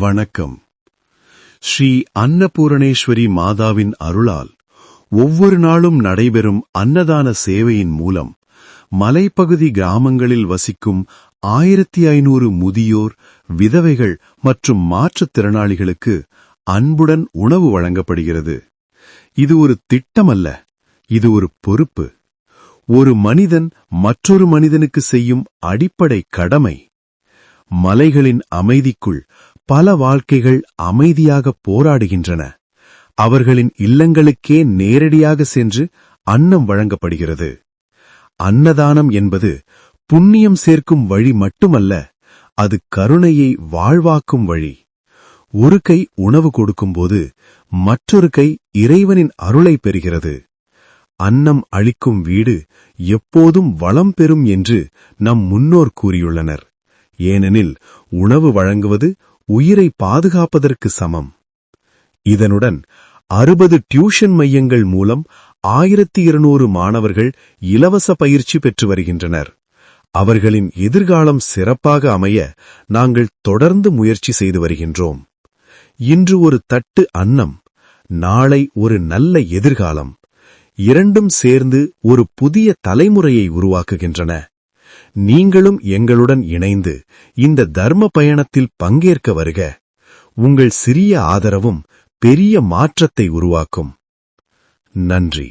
வணக்கம். ஸ்ரீ அன்னபூரணேஸ்வரி மாதாவின் அருளால் ஒவ்வொரு நாளும் நடைபெறும் அன்னதான சேவையின் மூலம் மலைப்பகுதி கிராமங்களில் வசிக்கும் 1500 முதியோர், விதவைகள் மற்றும் மாற்றுத்திறனாளிகளுக்கு அன்புடன் உணவு வழங்கப்படுகிறது. இது ஒரு திட்டமல்ல, இது ஒரு பொறுப்பு. ஒரு மனிதன் மற்றொரு மனிதனுக்கு செய்யும் அடிப்படை கடமை. மலைகளின் அமைதிக்குள் பல வாழ்க்கைகள் அமைதியாக போராடுகின்றன. அவர்களின் இல்லங்களுக்கே நேரடியாக சென்று அன்னம் வழங்கப்படுகிறது. அன்னதானம் என்பது புண்ணியம் சேர்க்கும் வழி மட்டுமல்ல, அது கருணையை வாழ்வாக்கும் வழி. ஒரு கை உணவு கொடுக்கும்போது மற்றொரு கை இறைவனின் அருளை பெறுகிறது. அன்னம் அளிக்கும் வீடு எப்போதும் வளம் பெறும் என்று நம் முன்னோர் கூறியுள்ளனர். ஏனெனில் உணவு வழங்குவது உயிரை பாதுகாப்பதற்கு சமம். இதனுடன் 60 டியூஷன் மையங்கள் மூலம் 1200 மாணவர்கள் இலவச பயிற்சி பெற்று வருகின்றனர். அவர்களின் எதிர்காலம் சிறப்பாக அமைய நாங்கள் தொடர்ந்து முயற்சி செய்து வருகின்றோம். இன்று ஒரு தட்டு அன்னம், நாளை ஒரு நல்ல எதிர்காலம். இரண்டும் சேர்ந்து ஒரு புதிய தலைமுறையை உருவாக்குகின்றன. நீங்களும் எங்களுடன் இணைந்து இந்த தர்ம பயணத்தில் பங்கேற்க வருக. உங்கள் சிறிய ஆதரவும் பெரிய மாற்றத்தை உருவாக்கும். நன்றி.